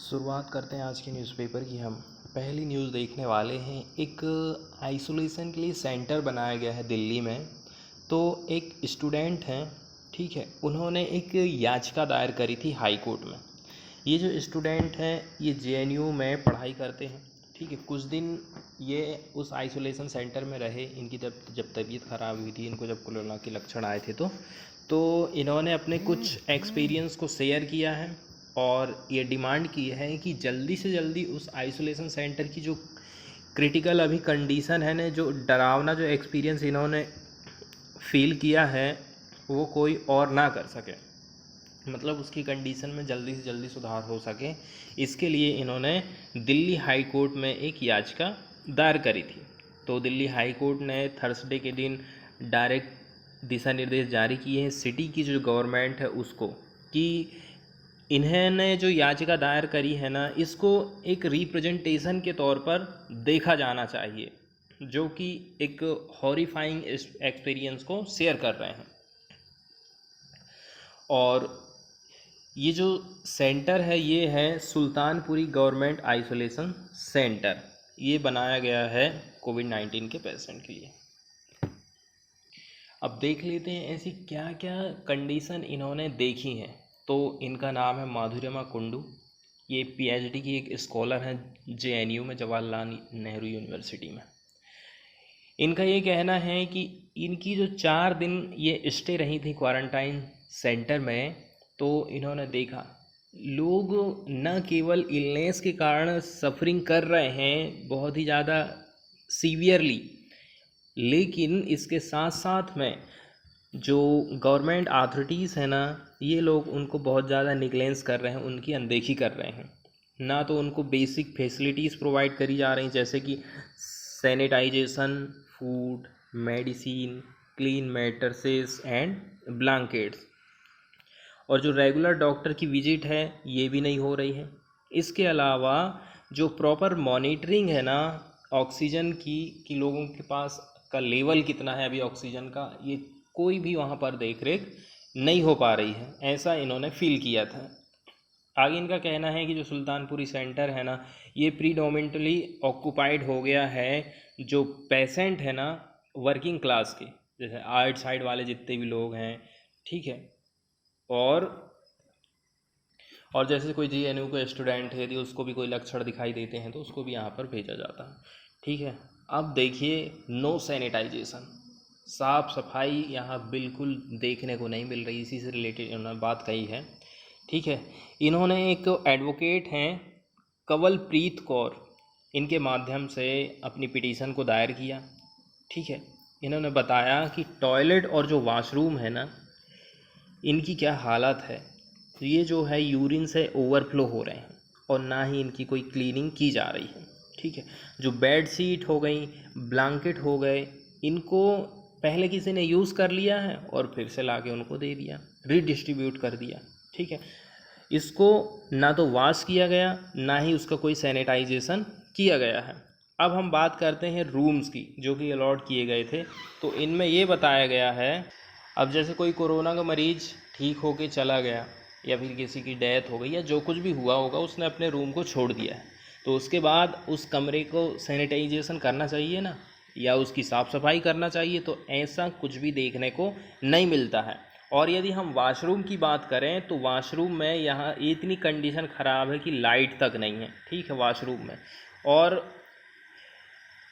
शुरुआत करते हैं आज के न्यूज़पेपर की। हम पहली न्यूज़ देखने वाले हैं। एक आइसोलेशन के लिए सेंटर बनाया गया है दिल्ली में। तो एक स्टूडेंट हैं, ठीक है, उन्होंने एक याचिका दायर करी थी हाई कोर्ट में। ये जो स्टूडेंट हैं ये जेएनयू में पढ़ाई करते हैं, ठीक है। कुछ दिन ये उस आइसोलेशन सेंटर में रहे। इनकी जब तबीयत ख़राब हुई थी, इनको जब कोरोना के लक्षण आए थे तो इन्होंने अपने कुछ एक्सपीरियंस को शेयर किया है और ये डिमांड की है कि जल्दी से जल्दी उस आइसोलेशन सेंटर की जो क्रिटिकल अभी कंडीशन है ना, जो डरावना जो एक्सपीरियंस इन्होंने फील किया है वो कोई और ना कर सके, मतलब उसकी कंडीशन में जल्दी से जल्दी सुधार हो सके। इसके लिए इन्होंने दिल्ली हाई कोर्ट में एक याचिका दायर करी थी। तो दिल्ली हाई कोर्ट ने थर्सडे के दिन डायरेक्ट दिशा निर्देश जारी किए हैं सिटी की जो गवर्नमेंट है उसको, कि इन्होंने जो याचिका दायर करी है ना, इसको एक रिप्रेजेंटेशन के तौर पर देखा जाना चाहिए, जो कि एक हॉरिफाइंग एक्सपीरियंस को शेयर कर रहे हैं। और ये जो सेंटर है ये है सुल्तानपुरी गवर्नमेंट आइसोलेशन सेंटर। ये बनाया गया है कोविड-19 के पेशेंट के लिए। अब देख लेते हैं ऐसी क्या क्या कंडीशन इन्होंने देखी हैं। तो इनका नाम है माधुर्यमा कुंडू। ये पीएचडी की एक स्कॉलर हैं जेएनयू में, जवाहरलाल नेहरू यूनिवर्सिटी में। इनका ये कहना है कि इनकी जो 4 दिन ये स्टे रही थी क्वारंटाइन सेंटर में, तो इन्होंने देखा लोग न केवल इलनेस के कारण सफरिंग कर रहे हैं बहुत ही ज़्यादा सीवियरली, लेकिन इसके साथ साथ में जो गवर्नमेंट अथॉरिटीज़ है ना, ये लोग उनको बहुत ज़्यादा निगलेंस कर रहे हैं, उनकी अनदेखी कर रहे हैं। ना तो उनको बेसिक फैसिलिटीज़ प्रोवाइड करी जा रही, जैसे कि sanitization, food, medicine, clean mattresses and blankets, और जो रेगुलर डॉक्टर की विजिट है ये भी नहीं हो रही है। इसके अलावा जो प्रॉपर मॉनिटरिंग है ना ऑक्सीजन की, कि लोगों के पास का लेवल कितना है अभी ऑक्सीजन का, ये कोई भी वहाँ पर देख रेख नहीं हो पा रही है, ऐसा इन्होंने फील किया था। आगे इनका कहना है कि जो सुल्तानपुरी सेंटर है ना, ये प्रीडोमिनेंटली ऑक्यूपाइड हो गया है। जो पेशेंट है ना वर्किंग क्लास के, जैसे आर्ट साइड वाले जितने भी लोग हैं, ठीक है, और जैसे कोई जेएनयू का स्टूडेंट है यदि उसको भी कोई लक्षण दिखाई देते हैं तो उसको भी यहाँ पर भेजा जाता है, ठीक है। अब देखिए नो सैनिटाइजेशन, साफ़ सफाई यहाँ बिल्कुल देखने को नहीं मिल रही। इसी से रिलेटेड इन्होंने बात कही है, ठीक है। इन्होंने एक एडवोकेट हैं कंवलप्रीत कौर, इनके माध्यम से अपनी पिटीशन को दायर किया, ठीक है। इन्होंने बताया कि टॉयलेट और जो वॉशरूम है ना, इनकी क्या हालत है। तो ये जो है यूरिन से ओवरफ्लो हो रहे हैं और ना ही इनकी कोई क्लीनिंग की जा रही है, ठीक है। जो बेड शीट हो गई, ब्लैंकेट हो गए, इनको पहले किसी ने यूज़ कर लिया है और फिर से लाके उनको दे दिया, रीडिस्ट्रीब्यूट कर दिया, ठीक है। इसको ना तो वॉश किया गया, ना ही उसका कोई सैनिटाइजेशन किया गया है। अब हम बात करते हैं रूम्स की जो कि अलॉट किए गए थे। तो इनमें ये बताया गया है, अब जैसे कोई कोरोना का मरीज़ ठीक होके चला गया या फिर किसी की डेथ हो गई या जो कुछ भी हुआ होगा, उसने अपने रूम को छोड़ दिया है, तो उसके बाद उस कमरे को सैनिटाइजेशन करना चाहिए ना, या उसकी साफ़ सफाई करना चाहिए। तो ऐसा कुछ भी देखने को नहीं मिलता है। और यदि हम वाशरूम की बात करें तो वाशरूम में यहाँ इतनी कंडीशन ख़राब है कि लाइट तक नहीं है, ठीक है, वाशरूम में। और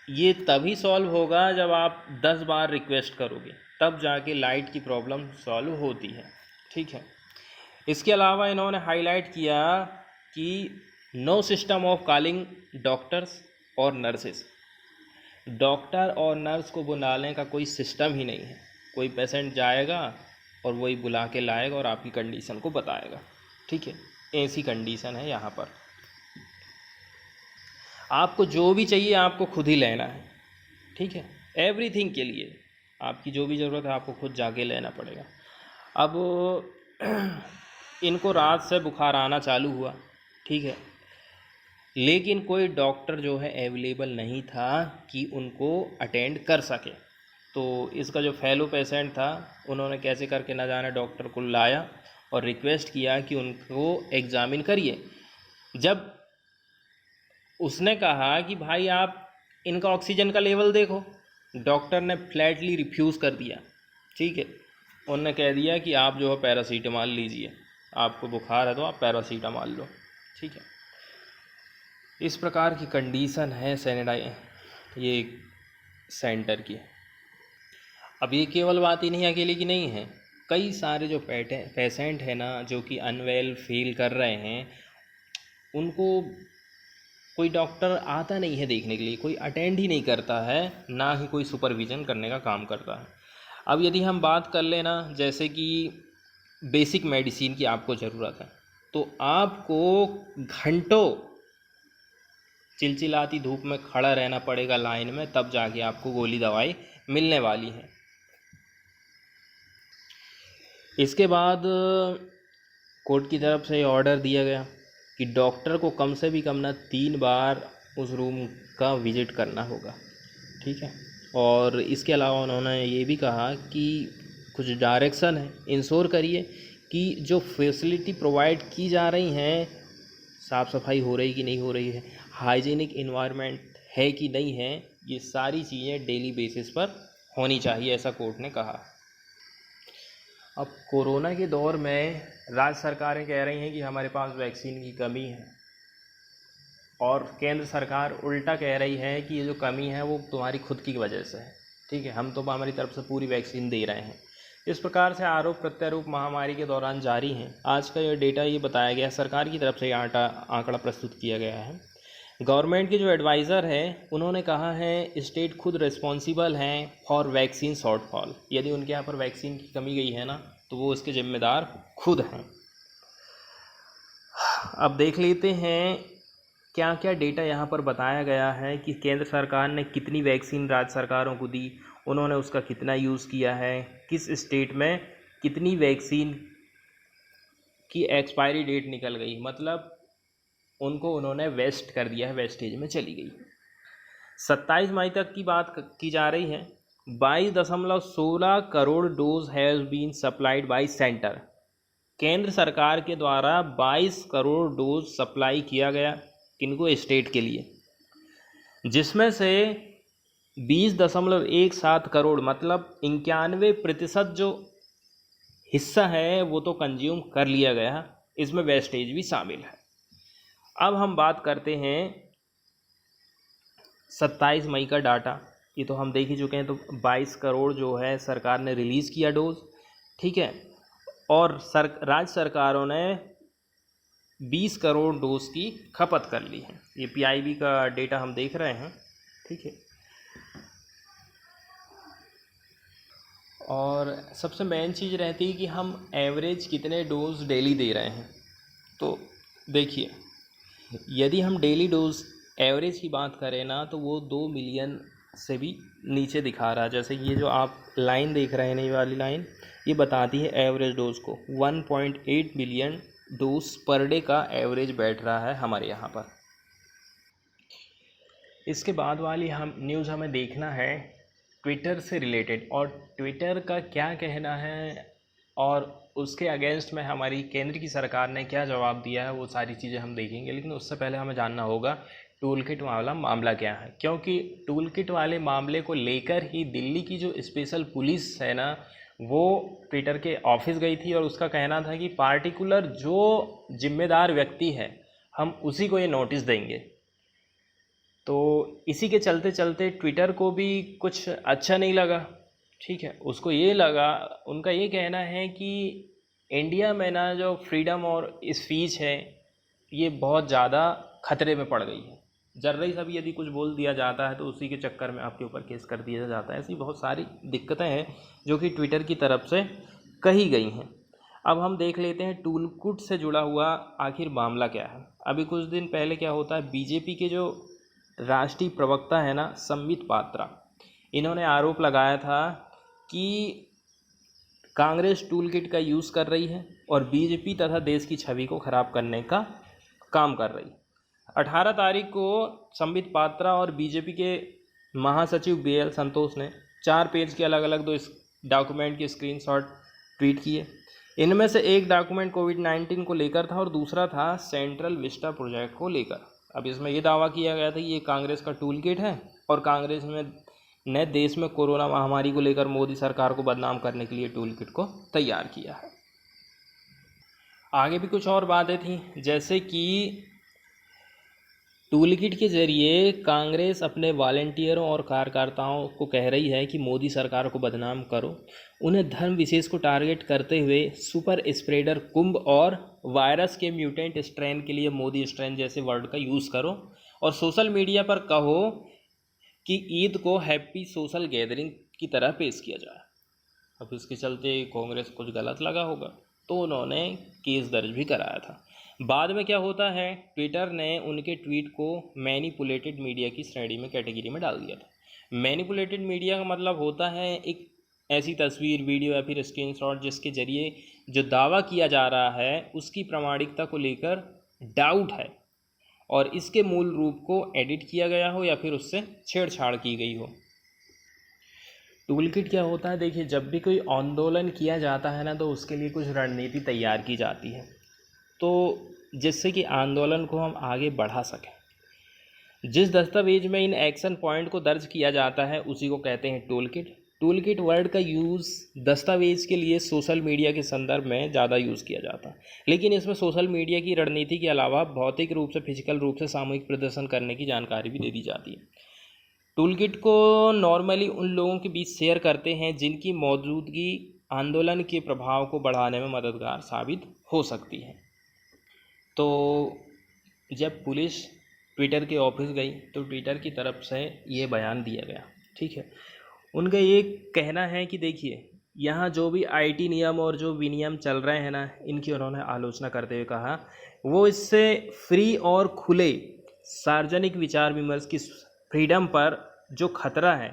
ये तभी सॉल्व होगा जब आप 10 बार रिक्वेस्ट करोगे, तब जाके लाइट की प्रॉब्लम सॉल्व होती है, ठीक है। इसके अलावा इन्होंने हाईलाइट किया कि no system of calling doctors और नर्सेस, डॉक्टर और नर्स को बुलाने का कोई सिस्टम ही नहीं है। कोई पेशेंट जाएगा और वही बुला के लाएगा और आपकी कंडीशन को बताएगा, ठीक है। ऐसी कंडीशन है यहाँ पर। आपको जो भी चाहिए आपको खुद ही लेना है, ठीक है। एवरीथिंग के लिए आपकी जो भी ज़रूरत है आपको खुद जाके लेना पड़ेगा। अब इनको रात से बुखार आना चालू हुआ, ठीक है, लेकिन कोई डॉक्टर जो है अवेलेबल नहीं था कि उनको अटेंड कर सके। तो इसका जो फेलो पेशेंट था, उन्होंने कैसे करके ना जाने डॉक्टर को लाया और रिक्वेस्ट किया कि उनको एग्ज़ामिन करिए। जब उसने कहा कि भाई आप इनका ऑक्सीजन का लेवल देखो, डॉक्टर ने फ्लैटली रिफ्यूज़ कर दिया। ठीक है, उन्होंने कह दिया कि आप जो है पैरासीटामॉल लीजिए, आपको बुखार है तो आप पैरासीटामॉल लो। ठीक है, इस प्रकार की कंडीशन है ये सेंटर की। अब ये केवल बात ही नहीं अकेले की नहीं है, कई सारे जो पेशेंट हैं ना जो कि अनवेल फील कर रहे हैं, उनको कोई डॉक्टर आता नहीं है देखने के लिए, कोई अटेंड ही नहीं करता है, ना ही कोई सुपरविज़न करने का काम करता है। अब यदि हम बात कर लेना जैसे कि बेसिक मेडिसिन की आपको ज़रूरत है, तो आपको घंटों चिलचिलाती धूप में खड़ा रहना पड़ेगा लाइन में, तब जाके आपको गोली दवाई मिलने वाली है। इसके बाद कोर्ट की तरफ से ऑर्डर दिया गया कि डॉक्टर को कम से भी कम ना 3 बार उस रूम का विजिट करना होगा। ठीक है, और इसके अलावा उन्होंने ये भी कहा कि कुछ डायरेक्शन है, इंश्योर करिए कि जो फैसिलिटी प्रोवाइड की जा रही हैं, साफ़ सफाई हो रही कि नहीं हो रही है, हाइजीनिक इन्वायरमेंट है कि नहीं है, ये सारी चीज़ें डेली बेसिस पर होनी चाहिए, ऐसा कोर्ट ने कहा। अब कोरोना के दौर में राज्य सरकारें कह रही हैं कि हमारे पास वैक्सीन की कमी है, और केंद्र सरकार उल्टा कह रही है कि ये जो कमी है वो तुम्हारी खुद की वजह से है। ठीक है, हम तो हमारी तरफ से पूरी वैक्सीन दे रहे हैं। इस प्रकार से आरोप प्रत्यारोप महामारी के दौरान जारी हैं। आज का ये डेटा ये बताया गया, सरकार की तरफ से ये आंकड़ा प्रस्तुत किया गया है। गवर्नमेंट के जो एडवाइज़र हैं उन्होंने कहा है स्टेट खुद रिस्पॉन्सिबल हैं फॉर वैक्सीन शॉर्टफॉल। यदि उनके यहाँ पर वैक्सीन की कमी गई है ना, तो वो इसके जिम्मेदार खुद हैं। अब देख लेते हैं क्या क्या डेटा यहाँ पर बताया गया है कि केंद्र सरकार ने कितनी वैक्सीन राज्य सरकारों को दी, उन्होंने उसका कितना यूज़ किया है, किस स्टेट में कितनी वैक्सीन की एक्सपायरी डेट निकल गई, मतलब उनको उन्होंने वेस्ट कर दिया है, वेस्टेज में चली गई। 27 मई तक की बात की जा रही है। 22.16 crore dose has been supplied by centre. केंद्र सरकार के द्वारा 22 करोड़ डोज सप्लाई किया गया, किनको, स्टेट के लिए, जिसमें से 20.17 करोड़ मतलब 91% जो हिस्सा है वो तो कंज्यूम कर लिया गया, इसमें वेस्टेज भी शामिल है। अब हम बात करते हैं 27 मई का डाटा, ये तो हम देख ही चुके हैं। तो 22 करोड़ जो है सरकार ने रिलीज़ किया डोज। ठीक है, और राज्य सरकारों ने 20 करोड़ डोज की खपत कर ली है। ये पीआईबी का डेटा हम देख रहे हैं। ठीक है, और सबसे मेन चीज़ रहती है कि हम एवरेज कितने डोज डेली दे रहे हैं। तो देखिए, यदि हम डेली डोज एवरेज की बात करें ना, तो वो 2 मिलियन से भी नीचे दिखा रहा है। जैसे ये जो आप लाइन देख रहे हैं, ये वाली लाइन, ये बताती है एवरेज डोज को। 1.8 मिलियन डोज पर डे का एवरेज बैठ रहा है हमारे यहाँ पर। इसके बाद वाली न्यूज़ हमें देखना है ट्विटर से रिलेटेड, और ट्विटर का क्या कहना है और उसके अगेंस्ट में हमारी केंद्र की सरकार ने क्या जवाब दिया है, वो सारी चीज़ें हम देखेंगे। लेकिन उससे पहले हमें जानना होगा टूल किट वाला मामला क्या है, क्योंकि टूल किट वाले मामले को लेकर ही दिल्ली की जो स्पेशल पुलिस है ना, वो ट्विटर के ऑफिस गई थी, और उसका कहना था कि पार्टिकुलर जो जिम्मेदार व्यक्ति है हम उसी को ये नोटिस देंगे। तो इसी के चलते चलते ट्विटर को भी कुछ अच्छा नहीं लगा। ठीक है, उसको ये लगा, उनका ये कहना है कि इंडिया में ना जो फ्रीडम और स्पीच है ये बहुत ज़्यादा खतरे में पड़ गई है। जर्रा ही भी यदि कुछ बोल दिया जाता है तो उसी के चक्कर में आपके ऊपर केस कर दिया जाता है। ऐसी बहुत सारी दिक्कतें हैं जो कि ट्विटर की तरफ से कही गई हैं। अब हम देख लेते हैं टूलकिट से जुड़ा हुआ आखिर मामला क्या है। अभी कुछ दिन पहले क्या होता है, बीजेपी के जो राष्ट्रीय प्रवक्ता है ना, संबित पात्रा, इन्होंने आरोप लगाया था कि कांग्रेस टूलकिट का यूज़ कर रही है और बीजेपी तथा देश की छवि को ख़राब करने का काम कर रही। 18 तारीख को संबित पात्रा और बीजेपी के महासचिव BL संतोष ने 4 पेज के अलग अलग 2 डॉक्यूमेंट के स्क्रीनशॉट ट्वीट किए। इनमें से एक डॉक्यूमेंट कोविड-19 को लेकर था और दूसरा था सेंट्रल विस्टा प्रोजेक्ट को लेकर। अब इसमें ये दावा किया गया था कि ये कांग्रेस का टूल किट है और कांग्रेस ने देश में कोरोना महामारी को लेकर मोदी सरकार को बदनाम करने के लिए टूल किट को तैयार किया है। आगे भी कुछ और बातें थी, जैसे कि टूल किट के जरिए कांग्रेस अपने वॉलंटियरों और कार्यकर्ताओं को कह रही है कि मोदी सरकार को बदनाम करो, उन्हें धर्म विशेष को टारगेट करते हुए सुपर स्प्रेडर कुंभ और वायरस के म्यूटेंट स्ट्रेन के लिए मोदी स्ट्रेन जैसे वर्ड का यूज़ करो और सोशल मीडिया पर कहो कि ईद को हैप्पी सोशल गैदरिंग की तरह पेश किया जाए। अब इसके चलते कांग्रेस कुछ गलत लगा होगा तो उन्होंने केस दर्ज भी कराया था। बाद में क्या होता है, ट्विटर ने उनके ट्वीट को मैनिपुलेटेड मीडिया की श्रेणी में कैटेगरी में डाल दिया था। मैनिपुलेटेड मीडिया का मतलब होता है एक ऐसी तस्वीर, वीडियो या फिर स्क्रीनशॉट जिसके जरिए जो दावा किया जा रहा है उसकी प्रामाणिकता को लेकर डाउट है और इसके मूल रूप को एडिट किया गया हो या फिर उससे छेड़छाड़ की गई हो। टूल किट क्या होता है, देखिए जब भी कोई आंदोलन किया जाता है ना तो उसके लिए कुछ रणनीति तैयार की जाती है, तो जिससे कि आंदोलन को हम आगे बढ़ा सकें। जिस दस्तावेज में इन एक्शन पॉइंट को दर्ज किया जाता है उसी को कहते हैं tool kit. Tool kit word का यूज़ दस्तावेज के लिए सोशल मीडिया के संदर्भ में ज़्यादा यूज़ किया जाता है, लेकिन इसमें सोशल मीडिया की रणनीति के अलावा भौतिक रूप से, फिजिकल रूप से सामूहिक प्रदर्शन करने की जानकारी भी दे दी जाती है। टूल किट को नॉर्मली उन लोगों के बीच शेयर करते हैं जिनकी मौजूदगी आंदोलन के प्रभाव को बढ़ाने में मददगार साबित हो सकती है। तो जब पुलिस ट्विटर के ऑफिस गई तो ट्विटर की तरफ से ये बयान दिया गया, ठीक है। उनका ये कहना है कि देखिए यहाँ जो भी आईटी नियम और जो विनियम चल रहे हैं ना, इनकी उन्होंने आलोचना करते हुए कहा वो इससे फ्री और खुले सार्वजनिक विचार विमर्श की फ्रीडम पर जो खतरा है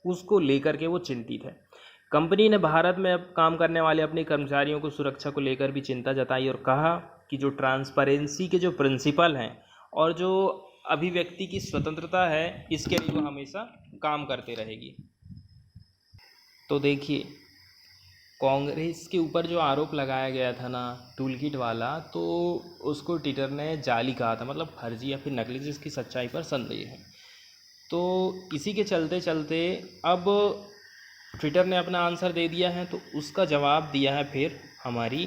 उसको लेकर के वो चिंतित है। कंपनी ने भारत में अब काम करने वाले अपने कर्मचारियों को सुरक्षा को लेकर भी चिंता जताई और कहा कि जो ट्रांसपेरेंसी के जो प्रिंसिपल हैं और जो अभिव्यक्ति की स्वतंत्रता है इसके लिए वो हमेशा काम करते रहेगी। तो देखिए कांग्रेस के ऊपर जो आरोप लगाया गया था ना टूल किट वाला, तो उसको ट्विटर ने जाली कहा था, मतलब फर्जी या फिर नकली, जिसकी सच्चाई पर संदेह है। तो इसी के चलते चलते अब ट्विटर ने अपना आंसर दे दिया है, तो उसका जवाब दिया है फिर हमारी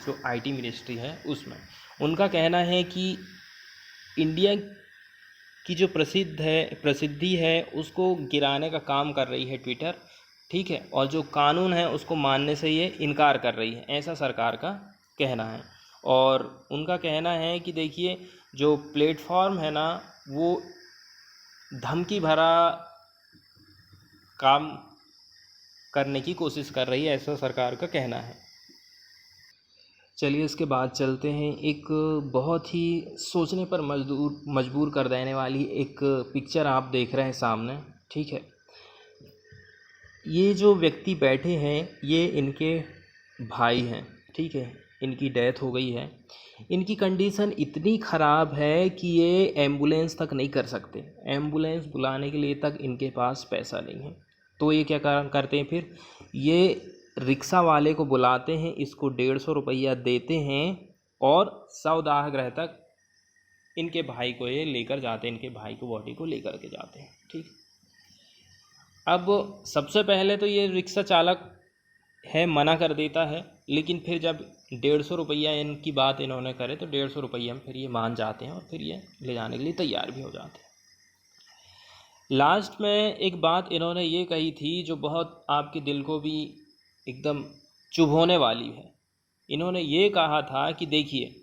जो आईटी मिनिस्ट्री है उसमें। उनका कहना है कि इंडिया की जो प्रसिद्धि है उसको गिराने का काम कर रही है ट्विटर, ठीक है, और जो कानून है उसको मानने से ये इनकार कर रही है, ऐसा सरकार का कहना है। और उनका कहना है कि देखिए जो प्लेटफॉर्म है ना वो धमकी भरा काम करने की कोशिश कर रही है, ऐसा सरकार का कहना है। चलिए इसके बाद चलते हैं, एक बहुत ही सोचने पर मजबूर कर देने वाली एक पिक्चर आप देख रहे हैं सामने, ठीक है। ये जो व्यक्ति बैठे हैं ये इनके भाई हैं, ठीक है, इनकी डेथ हो गई है। इनकी कंडीशन इतनी ख़राब है कि ये एम्बुलेंस तक नहीं कर सकते, एम्बुलेंस बुलाने के लिए तक इनके पास पैसा नहीं है। तो ये क्या करते हैं फिर, ये रिक्शा वाले को बुलाते हैं, इसको 150 रुपया देते हैं और शवदाह गृह तक इनके भाई को ये लेकर जाते हैं, इनके भाई को बॉडी को लेकर के जाते हैं, ठीक। अब सबसे पहले तो ये रिक्शा चालक है मना कर देता है, लेकिन फिर जब 150 रुपया इनकी बात इन्होंने करे तो 150 रुपया में फिर ये मान जाते हैं और फिर ये ले जाने के लिए तैयार भी हो जाते हैं। लास्ट में एक बात इन्होंने ये कही थी जो बहुत आपके दिल को भी एकदम चुभोने वाली है। इन्होंने ये कहा था कि देखिए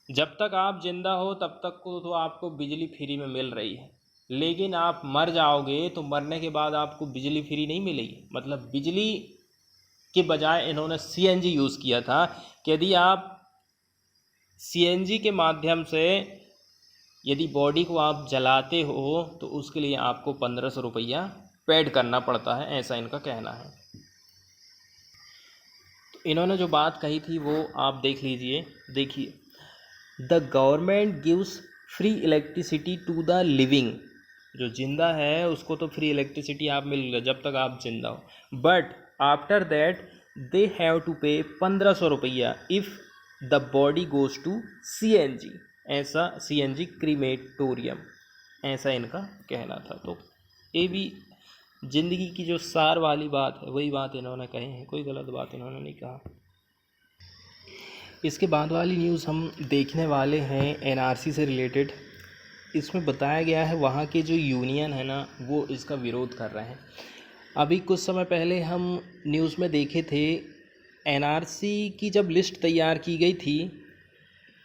जब तक आप जिंदा हो तब तक को तो आपको बिजली फ्री में मिल रही है, लेकिन आप मर जाओगे तो मरने के बाद आपको बिजली फ्री नहीं मिलेगी। मतलब बिजली के बजाय इन्होंने सीएनजी यूज़ किया था कि यदि आप सीएनजी के माध्यम से यदि बॉडी को आप जलाते हो तो उसके लिए आपको 1500 रुपया पेड करना पड़ता है, ऐसा इनका कहना है। तो इन्होंने जो बात कही थी वो आप देख लीजिए। देखिए, the government gives free electricity to the living, जो जिंदा है उसको तो फ्री इलेक्ट्रिसिटी आप मिल जब तक आप जिंदा हो, but after that they have to pay 1500 रुपया if the body goes to CNG, ऐसा CNG क्रीमेटोरियम, ऐसा इनका कहना था। तो ये भी ज़िंदगी की जो सार वाली बात है वही बात इन्होंने कही है, कोई गलत बात इन्होंने नहीं कहा। इसके बाद वाली न्यूज़ हम देखने वाले हैं NRC से रिलेटेड। इसमें बताया गया है वहाँ के जो यूनियन है ना वो इसका विरोध कर रहे हैं। अभी कुछ समय पहले हम न्यूज़ में देखे थे NRC की जब लिस्ट तैयार की गई थी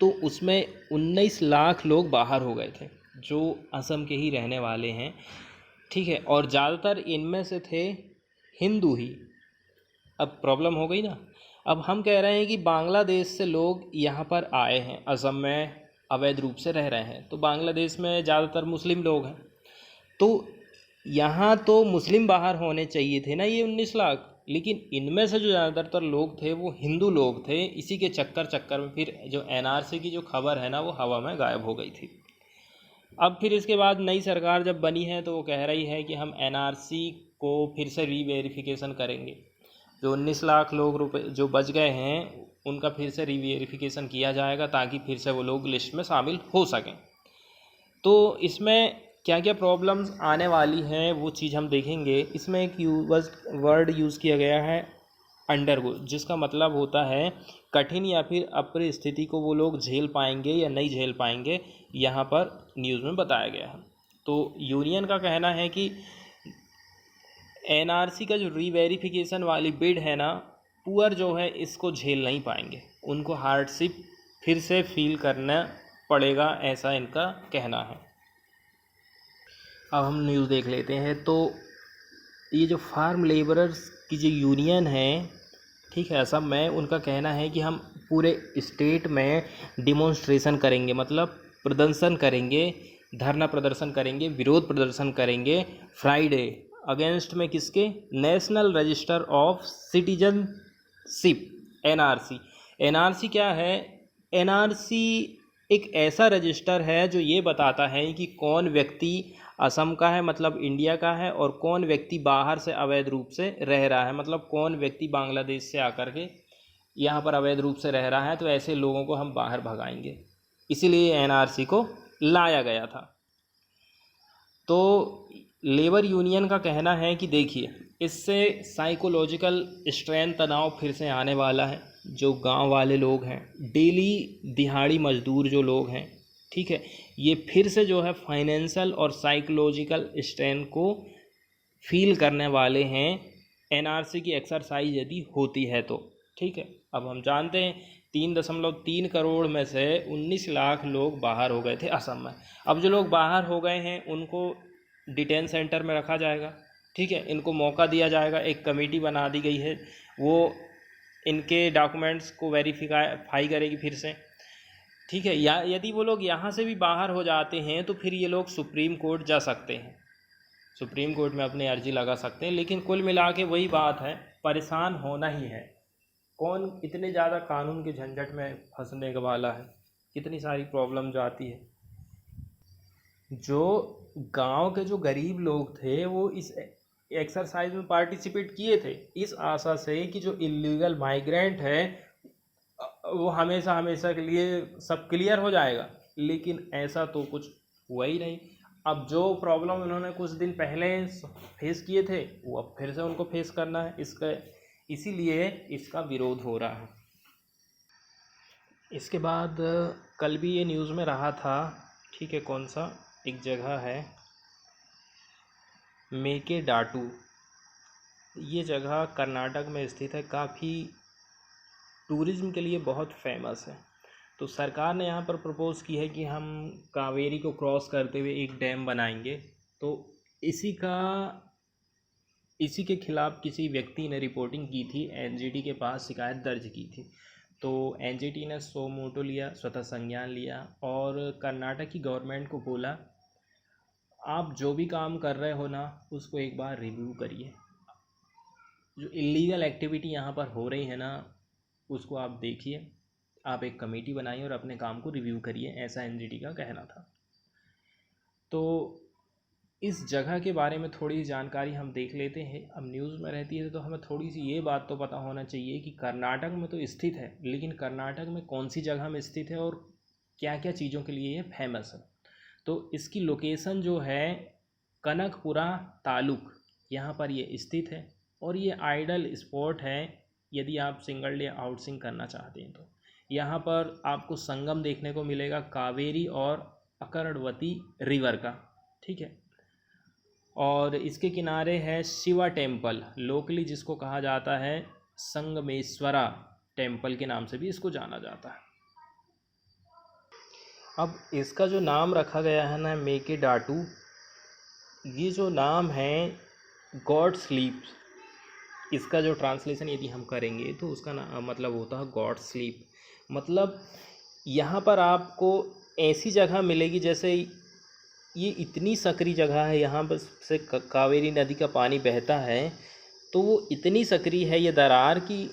तो उसमें 19 लाख लोग बाहर हो गए थे जो असम के ही रहने वाले हैं, ठीक है, और ज़्यादातर इनमें से थे हिंदू ही। अब प्रॉब्लम हो गई ना। अब हम कह रहे हैं कि बांग्लादेश से लोग यहाँ पर आए हैं, असम में अवैध रूप से रह रहे हैं, तो बांग्लादेश में ज़्यादातर मुस्लिम लोग हैं, तो यहाँ तो मुस्लिम बाहर होने चाहिए थे ना ये 19 लाख, लेकिन इनमें से जो ज़्यादातर लोग थे वो हिंदू लोग थे। इसी के चक्कर में फिर जो NRC की जो खबर है ना वो हवा में गायब हो गई थी। अब फिर इसके बाद नई सरकार जब बनी है तो वो कह रही है कि हम NRC को फिर से रीवेरिफिकेशन करेंगे। जो 19 लाख लोग रुपए जो बच गए हैं उनका फिर से रीवेरिफिकेशन किया जाएगा ताकि फिर से वो लोग लिस्ट में शामिल हो सकें। तो इसमें क्या क्या प्रॉब्लम्स आने वाली हैं वो चीज़ हम देखेंगे। इसमें एक वर्ड यूज़ किया गया है अंडरगो, जिसका मतलब होता है कठिन या फिर अप्रिय स्थिति को वो लोग झेल पाएंगे या नहीं झेल पाएंगे, यहाँ पर न्यूज़ में बताया गया है। तो यूनियन का कहना है कि NRC का जो रीवेरिफिकेशन वाली बिड है ना पुअर जो है इसको झेल नहीं पाएंगे, उनको हार्डशिप फिर से फील करना पड़ेगा, ऐसा इनका कहना है। अब हम न्यूज़ देख लेते हैं। तो ये जो फार्म लेबरर्स की जो यूनियन है, ठीक है, असम में, उनका कहना है कि हम पूरे स्टेट में डिमॉन्स्ट्रेशन करेंगे, मतलब प्रदर्शन करेंगे, धरना प्रदर्शन करेंगे, विरोध प्रदर्शन करेंगे फ्राइडे अगेंस्ट में किसके, national register of citizenship NRC क्या है? NRC एक ऐसा रजिस्टर है जो ये बताता है कि कौन व्यक्ति असम का है, मतलब इंडिया का है, और कौन व्यक्ति बाहर से अवैध रूप से रह रहा है, मतलब कौन व्यक्ति बांग्लादेश से आकर के यहाँ पर अवैध रूप से रह रहा है, तो ऐसे लोगों को हम बाहर भगाएंगे। इसीलिए NRC को लाया गया था। तो लेबर यूनियन का कहना है कि देखिए इससे साइकोलॉजिकल स्ट्रेन, तनाव फिर से आने वाला है। जो गांव वाले लोग हैं, डेली दिहाड़ी मजदूर जो लोग हैं, ठीक है, ये फिर से जो है फाइनेंशियल और साइकोलॉजिकल स्ट्रेन को फील करने वाले हैं NRC की एक्सरसाइज यदि होती है तो, ठीक है। अब हम जानते हैं 3.3 करोड़ में से 19 लाख लोग बाहर हो गए थे असम में। अब जो लोग बाहर हो गए हैं उनको डिटेन सेंटर में रखा जाएगा, ठीक है, इनको मौका दिया जाएगा, एक कमेटी बना दी गई है, वो इनके डॉक्यूमेंट्स को वेरीफाई करेगी फिर से, ठीक है। या यदि वो लोग यहाँ से भी बाहर हो जाते हैं तो फिर ये लोग सुप्रीम कोर्ट जा सकते हैं, सुप्रीम कोर्ट में अपनी अर्जी लगा सकते हैं। लेकिन कुल मिला के वही बात है, परेशान होना ही है। कौन इतने ज़्यादा कानून के झंझट में फंसने वाला है, कितनी सारी प्रॉब्लम आती है। जो गांव के जो गरीब लोग थे वो इस एक्सरसाइज में पार्टिसिपेट किए थे इस आशा से कि जो इलीगल माइग्रेंट है वो हमेशा हमेशा के लिए सब क्लियर हो जाएगा, लेकिन ऐसा तो कुछ हुआ ही नहीं। अब जो प्रॉब्लम उन्होंने कुछ दिन पहले फेस किए थे वो अब फिर से उनको फेस करना है, इसका इसीलिए इसका विरोध हो रहा है। इसके बाद कल भी ये न्यूज़ में रहा था, ठीक है, कौन सा एक जगह है मेकेडाटू, ये जगह कर्नाटक में स्थित है, काफ़ी टूरिज़्म के लिए बहुत फेमस है। तो सरकार ने यहाँ पर प्रपोज़ की है कि हम कावेरी को क्रॉस करते हुए एक डैम बनाएंगे। तो इसी के खिलाफ़ किसी व्यक्ति ने रिपोर्टिंग की थी, NGT के पास शिकायत दर्ज की थी। तो NGT ने सो मोटो लिया, स्वतः संज्ञान लिया और कर्नाटक की गवर्नमेंट को बोला आप जो भी काम कर रहे हो ना उसको एक बार रिव्यू करिए, जो इलीगल एक्टिविटी यहाँ पर हो रही है ना उसको आप देखिए, आप एक कमेटी बनाइए और अपने काम को रिव्यू करिए, ऐसा NGT का कहना था। तो इस जगह के बारे में थोड़ी जानकारी हम देख लेते हैं। अब न्यूज़ में रहती है तो हमें थोड़ी सी ये बात तो पता होना चाहिए कि कर्नाटक में तो स्थित है, लेकिन कर्नाटक में कौन सी जगह में स्थित है और क्या क्या चीज़ों के लिए ये फेमस है। तो इसकी लोकेशन जो है कनकपुरा तालुक, यहाँ पर ये स्थित है और ये आइडल स्पॉट है यदि आप सिंगल डे आउटसिंग करना चाहते हैं तो। यहाँ पर आपको संगम देखने को मिलेगा कावेरी और अकरवती रिवर का, ठीक है। और इसके किनारे है शिवा टेम्पल, लोकली जिसको कहा जाता है संगमेश्वरा टेम्पल के नाम से भी इसको जाना जाता है। अब इसका जो नाम रखा गया है ना मेकेडाटू, ये जो नाम है गॉड स्लीप, इसका जो ट्रांसलेशन यदि हम करेंगे तो उसका मतलब होता है गॉड स्लीप। मतलब यहाँ पर आपको ऐसी जगह मिलेगी जैसे ये इतनी सकरी जगह है, यहाँ पर से कावेरी नदी का पानी बहता है तो वो इतनी सकरी है ये दरार कि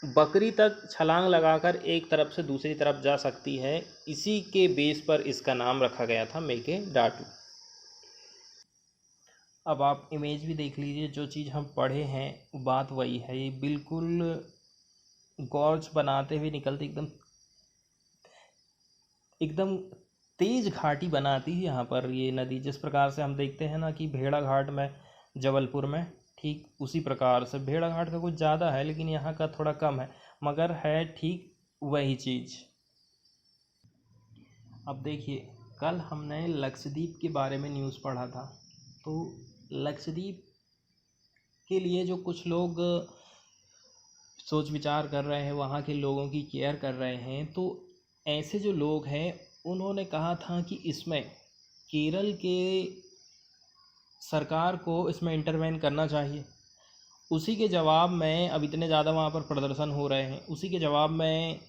बकरी तक छलांग लगाकर एक तरफ से दूसरी तरफ जा सकती है। इसी के बेस पर इसका नाम रखा गया था मेकेडाटू। अब आप इमेज भी देख लीजिए, जो चीज़ हम पढ़े हैं बात वही है। ये बिल्कुल गॉर्ज बनाते हुए निकलते एकदम तेज घाटी बनाती है यहाँ पर ये नदी। जिस प्रकार से हम देखते हैं ना कि भेड़ा घाट में जबलपुर में, ठीक उसी प्रकार से भेड़ा घाट का कुछ ज़्यादा है लेकिन यहाँ का थोड़ा कम है, मगर है ठीक वही चीज़। अब देखिए, कल हमने लक्षद्वीप के बारे में न्यूज़ पढ़ा था, तो लक्षद्वीप के लिए जो कुछ लोग सोच विचार कर रहे हैं, वहाँ के लोगों की केयर कर रहे हैं, तो ऐसे जो लोग हैं उन्होंने कहा था कि इसमें केरल के सरकार को इसमें इंटरवेन करना चाहिए। उसी के जवाब में, अब इतने ज़्यादा वहाँ पर प्रदर्शन हो रहे हैं, उसी के जवाब में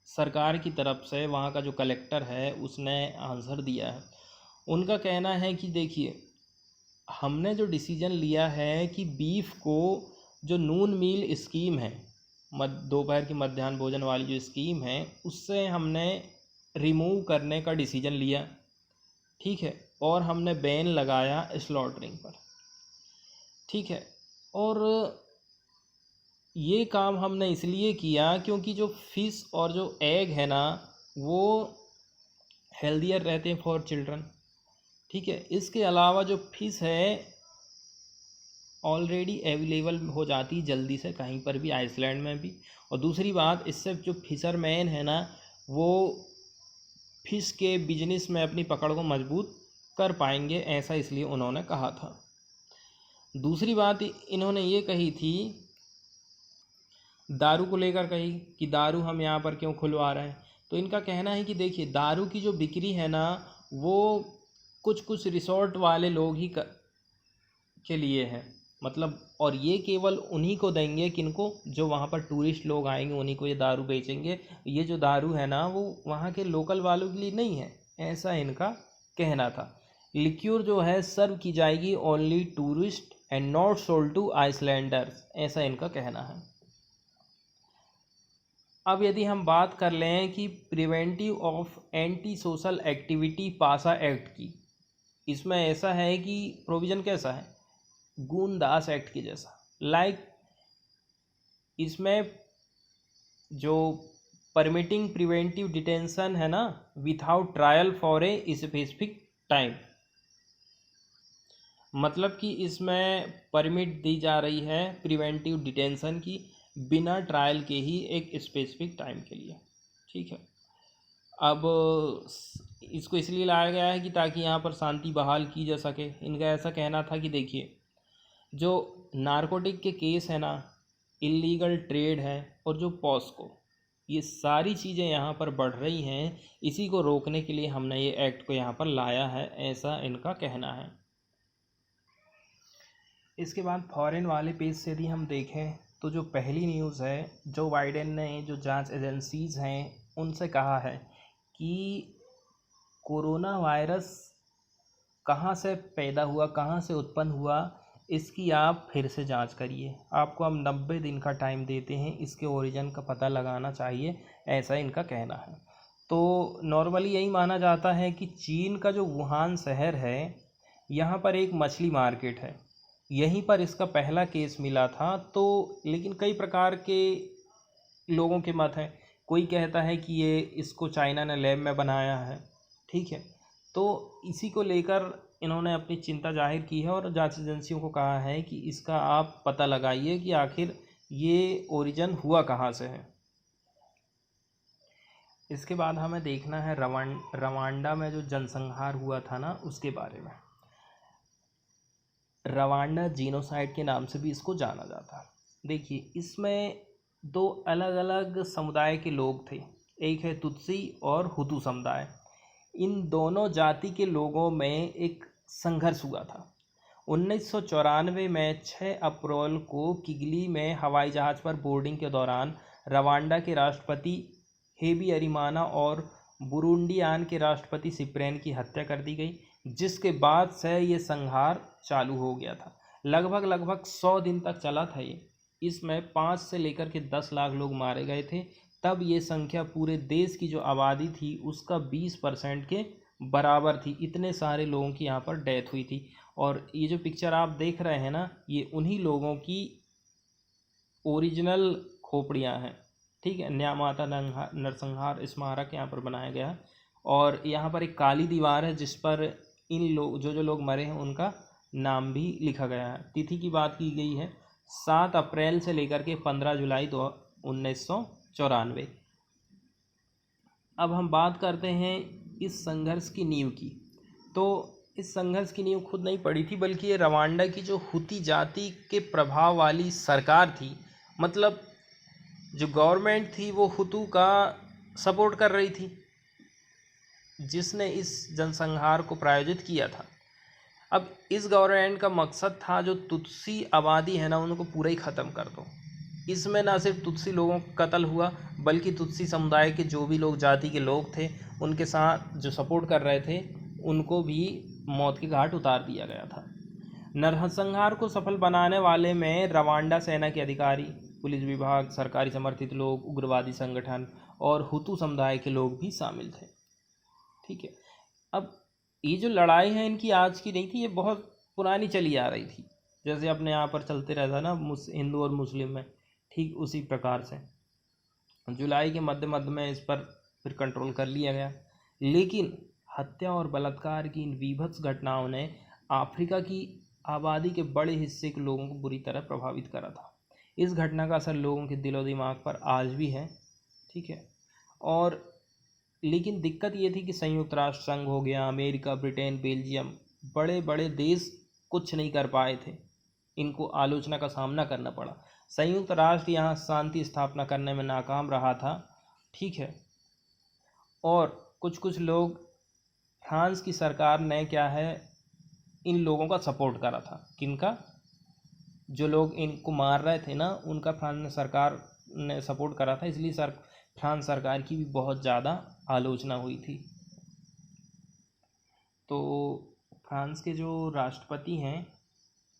सरकार की तरफ से वहाँ का जो कलेक्टर है उसने आंसर दिया है। उनका कहना है कि देखिए, हमने जो डिसीजन लिया है कि बीफ को, जो नून मील स्कीम है, दोपहर की मध्याह्न भोजन वाली जो स्कीम है, उससे हमने रिमूव करने का डिसीजन लिया, ठीक है, और हमने बैन लगाया स्लॉटरिंग पर, ठीक है। और ये काम हमने इसलिए किया क्योंकि जो फ़िश और जो एग है ना वो हेल्दियर रहते हैं फॉर चिल्ड्रन, ठीक है। इसके अलावा जो फ़िश है ऑलरेडी अवेलेबल हो जाती जल्दी से कहीं पर भी, आइसलैंड में भी। और दूसरी बात, इससे जो फिशरमैन है ना वो फ़िश के बिजनेस में अपनी पकड़ को मजबूत कर पाएंगे, ऐसा इसलिए उन्होंने कहा था। दूसरी बात इन्होंने ये कही थी, दारू को लेकर कही कि दारू हम यहाँ पर क्यों खुलवा रहे हैं। तो इनका कहना है कि देखिए, दारू की जो बिक्री है ना वो कुछ कुछ रिसोर्ट वाले लोग ही के लिए है, मतलब, और ये केवल उन्हीं को देंगे किनको, जो वहाँ पर टूरिस्ट लोग आएंगे उन्हीं को ये दारू बेचेंगे। ये जो दारू है ना वो वहाँ के लोकल वालों के लिए नहीं है, ऐसा इनका कहना था। लिक्योर जो है सर्व की जाएगी only tourist and not sold to Icelanders, ऐसा इनका कहना है। अब यदि हम बात कर लें कि preventive of anti social activity पासा एक्ट की, इसमें ऐसा है कि प्रोविज़न कैसा है, गूंदास एक्ट के जैसा। इसमें जो परमिटिंग प्रिवेंटिव डिटेंशन है ना without trial for a specific time, मतलब कि इसमें परमिट दी जा रही है प्रिवेंटिव डिटेंशन की बिना ट्रायल के ही एक स्पेसिफिक टाइम के लिए, ठीक है। अब इसको इसलिए लाया गया है कि ताकि यहाँ पर शांति बहाल की जा सके। इनका ऐसा कहना था कि देखिए, जो नारकोटिक के केस है ना, इलीगल ट्रेड है और जो पॉस्को, ये सारी चीज़ें यहाँ पर बढ़ रही हैं, इसी को रोकने के लिए हमने ये एक्ट को यहाँ पर लाया है, ऐसा इनका कहना है। इसके बाद फॉरेन वाले पेज से यदि हम देखें तो जो पहली न्यूज़ है, जो बाइडेन ने जो जांच एजेंसीज़ हैं उनसे कहा है कि कोरोना वायरस कहाँ से पैदा हुआ, कहाँ से उत्पन्न हुआ, इसकी आप फिर से जांच करिए। आपको हम 90 दिन का टाइम देते हैं, इसके ओरिजिन का पता लगाना चाहिए, ऐसा इनका कहना है। तो नॉर्मली यही माना जाता है कि चीन का जो वुहान शहर है यहाँ पर एक मछली मार्केट है, यहीं पर इसका पहला केस मिला था। तो लेकिन कई प्रकार के लोगों के मत हैं। कोई कहता है कि ये इसको चाइना ने लैब में बनाया है, ठीक है। तो इसी को लेकर इन्होंने अपनी चिंता जाहिर की है और जांच एजेंसियों को कहा है कि इसका आप पता लगाइए कि आखिर ये ओरिजिन हुआ कहाँ से है। इसके बाद हमें देखना है रवांडा में जो जनसंहार हुआ था ना, उसके बारे में। रवांडा जीनोसाइड के नाम से भी इसको जाना जाता है। देखिए, इसमें दो अलग अलग समुदाय के लोग थे, एक है तुत्सी और हुतू समुदाय। इन दोनों जाति के लोगों में एक संघर्ष हुआ था। 1994 में 6 अप्रैल को किगली में हवाई जहाज़ पर बोर्डिंग के दौरान रवांडा के राष्ट्रपति हेबियरिमाना और बुरुंडियान के राष्ट्रपति सिप्रेन की हत्या कर दी गई, जिसके बाद से ये संहार चालू हो गया था। लगभग 100 दिन तक चला था ये। इसमें 5 से लेकर के 10 लाख लोग मारे गए थे। तब ये संख्या पूरे देश की जो आबादी थी उसका 20% के बराबर थी। इतने सारे लोगों की यहाँ पर डेथ हुई थी। और ये जो पिक्चर आप देख रहे हैं ना, ये उन्हीं लोगों की ओरिजिनल खोपड़ियाँ हैं, ठीक है। न्यामाता नरसंहार स्मारक यहाँ पर बनाया गया है और यहाँ पर एक काली दीवार है जिस पर इन लोग जो लोग मरे हैं उनका नाम भी लिखा गया है। तिथि की बात की गई है 7 अप्रैल से लेकर के 15 जुलाई 1994। अब हम बात करते हैं इस संघर्ष की नींव की। तो इस संघर्ष की नींव खुद नहीं पड़ी थी, बल्कि ये रवांडा की जो हुती जाति के प्रभाव वाली सरकार थी, मतलब जो गवर्नमेंट थी वो हुतू का सपोर्ट कर रही थी, जिसने इस जनसंहार को प्रायोजित किया था। अब इस गवर्नमेंट का मकसद था जो तुत्सी आबादी है ना, उनको पूरा ही ख़त्म कर दो। इसमें ना सिर्फ तुत्सी लोगों का कत्ल हुआ, बल्कि तुत्सी समुदाय के जो भी लोग जाति के लोग थे उनके साथ जो सपोर्ट कर रहे थे उनको भी मौत के घाट उतार दिया गया था। नरसंहार को सफल बनाने वाले में रवांडा सेना के अधिकारी, पुलिस विभाग, सरकारी समर्थित लोग, उग्रवादी संगठन और हुतू समुदाय के लोग भी शामिल थे, ठीक है। अब ये जो लड़ाई है इनकी आज की नहीं थी, ये बहुत पुरानी चली आ रही थी। जैसे अपने यहाँ पर चलते रहता ना हिंदू और मुस्लिम में, ठीक उसी प्रकार से जुलाई के मध्य में इस पर फिर कंट्रोल कर लिया गया। लेकिन हत्या और बलात्कार की इन बीभत्स घटनाओं ने अफ्रीका की आबादी के बड़े हिस्से के लोगों को बुरी तरह प्रभावित करा था। इस घटना का असर लोगों के दिलो दिमाग पर आज भी है, ठीक है। और लेकिन दिक्कत ये थी कि संयुक्त राष्ट्र संघ हो गया, अमेरिका, ब्रिटेन, बेल्जियम, बड़े बड़े देश कुछ नहीं कर पाए थे। इनको आलोचना का सामना करना पड़ा। संयुक्त राष्ट्र यहाँ शांति स्थापना करने में नाकाम रहा था, ठीक है। और कुछ लोग, फ्रांस की सरकार ने क्या है, इन लोगों का सपोर्ट करा था। किनका? जो लोग इनको मार रहे थे ना, उनका फ्रांस सरकार ने सपोर्ट करा था। इसलिए फ्रांस सरकार की भी बहुत ज़्यादा आलोचना हुई थी। तो फ्रांस के जो राष्ट्रपति हैं,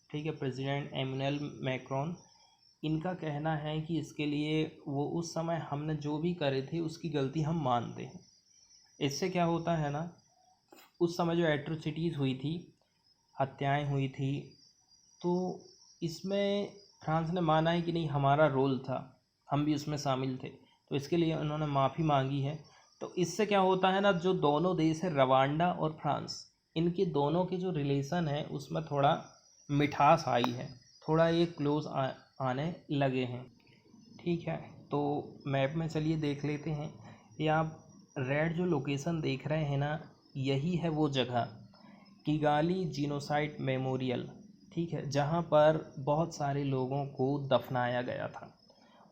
ठीक है, प्रेसिडेंट एमेनुएल मैक्रोन, इनका कहना है कि इसके लिए वो उस समय हमने जो भी करे थे उसकी गलती हम मानते हैं। इससे क्या होता है ना, उस समय जो एट्रोसिटीज़ हुई थी, हत्याएं हुई थी, तो इसमें फ्रांस ने माना है कि नहीं, हमारा रोल था, हम भी उसमें शामिल थे। तो इसके लिए उन्होंने माफ़ी मांगी है। तो इससे क्या होता है ना, जो दोनों देश है रवांडा और फ्रांस, इनके दोनों के जो रिलेशन है उसमें थोड़ा मिठास आई है, थोड़ा ये क्लोज आने लगे हैं, ठीक है। तो मैप में चलिए देख लेते हैं। ये आप रेड जो लोकेशन देख रहे हैं ना, यही है वो जगह, किगाली जीनोसाइड मेमोरियल, ठीक है, जहाँ पर बहुत सारे लोगों को दफनाया गया था।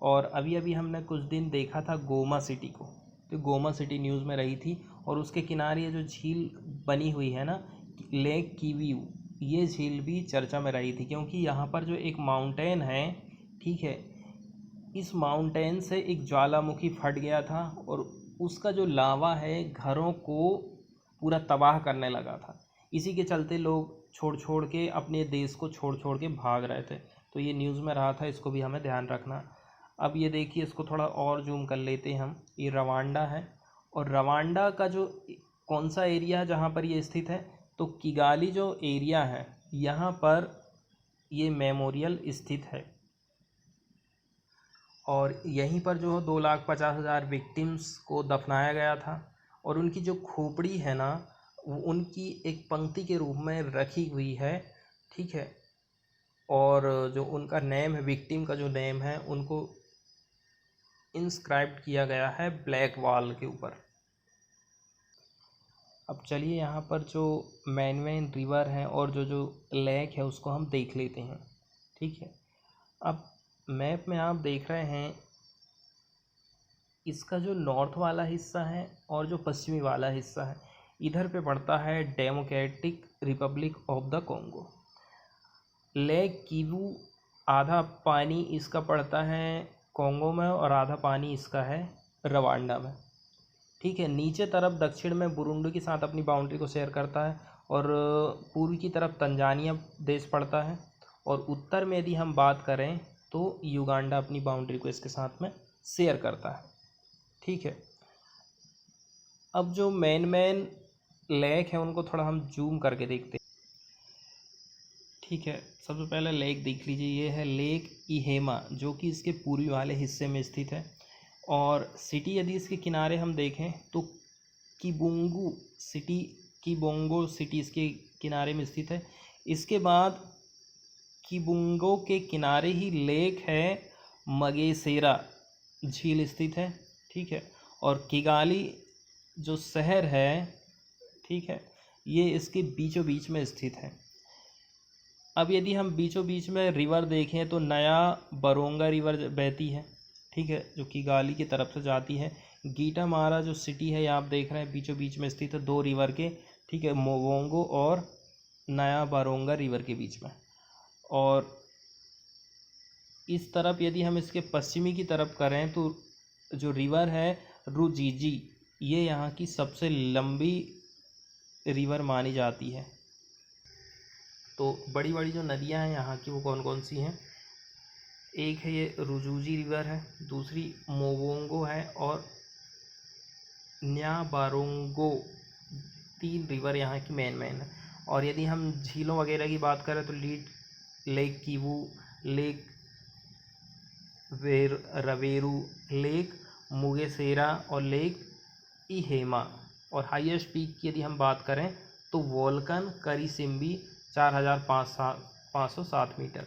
और अभी अभी हमने कुछ दिन देखा था गोमा सिटी को, तो गोमा सिटी न्यूज़ में रही थी। और उसके किनारे ये जो झील बनी हुई है ना, लेक किवीयू, ये झील भी चर्चा में रही थी, क्योंकि यहाँ पर जो एक माउंटेन है, ठीक है, इस माउंटेन से एक ज्वालामुखी फट गया था और उसका जो लावा है घरों को पूरा तबाह करने लगा था। इसी के चलते लोग छोड़ के अपने देश को छोड़ के भाग रहे थे। तो ये न्यूज़ में रहा था, इसको भी हमें ध्यान रखना। अब ये देखिए, इसको थोड़ा और जूम कर लेते हैं हम। ये रवांडा है और रवांडा का जो कौन सा एरिया है जहाँ पर ये स्थित है, तो किगाली जो एरिया है यहाँ पर ये मेमोरियल स्थित है और यहीं पर जो 2,50,000 विक्टिम्स को दफनाया गया था और उनकी जो खोपड़ी है ना वो उनकी एक पंक्ति के रूप में रखी हुई है, ठीक है। और जो उनका नेम है, विक्टिम का जो नेम है, उनको इंस्क्राइब्ड किया गया है ब्लैक वॉल के ऊपर। अब चलिए यहाँ पर जो मेन रिवर है और जो लेक है उसको हम देख लेते हैं, ठीक है। अब मैप में आप देख रहे हैं इसका जो नॉर्थ वाला हिस्सा है और जो पश्चिमी वाला हिस्सा है, इधर पे पड़ता है democratic Republic of the Congo. Lake Kivu आधा पानी इसका पड़ता है कॉन्गो में और आधा पानी इसका है रवांडा में, ठीक है। नीचे तरफ दक्षिण में बुरुंडी के साथ अपनी बाउंड्री को शेयर करता है और पूर्व की तरफ तंजानिया देश पड़ता है और उत्तर में यदि हम बात करें तो युगांडा अपनी बाउंड्री को इसके साथ में शेयर करता है, ठीक है। अब जो मेन लेक है उनको थोड़ा हम जूम करके देखते हैं, ठीक है। सबसे पहले लेक देख लीजिए, ये है लेक इहेमा जो कि इसके पूर्वी वाले हिस्से में स्थित है और सिटी यदि इसके किनारे हम देखें तो किबोंगो सिटी इसके किनारे में स्थित है। इसके बाद किबोंगो के किनारे ही लेक है मगेसेरा झील स्थित है, ठीक है। और किगाली जो शहर है, ठीक है, ये इसके बीचों बीच में स्थित है। अब यदि हम बीचों बीच में रिवर देखें तो नया बरोंगा रिवर बहती है, ठीक है, जो किगाली की तरफ से जाती है। गीटामारा जो सिटी है ये आप देख रहे हैं बीचों बीच में स्थित है 2 रिवर के, ठीक है, मोवोंगो और नया बारोंगा रिवर के बीच में। और इस तरफ यदि हम इसके पश्चिमी की तरफ करें तो जो रिवर है रुजीजी, ये यहाँ की सबसे लंबी रिवर मानी जाती है। तो बड़ी बड़ी जो नदियाँ हैं यहाँ की वो कौन कौन सी हैं? एक है ये रुजूजी रिवर है, दूसरी मोवोंगो है और न्याबारोंगो, 3 रिवर यहाँ की मेन है। और यदि हम झीलों वगैरह की बात करें तो lake Kivu, lake Rweru, lake मुगेसेरा और लेक इहेमा। और हाईएस्ट पीक की यदि हम बात करें तो वोल्कन करिसिम्बी 4,507 मीटर।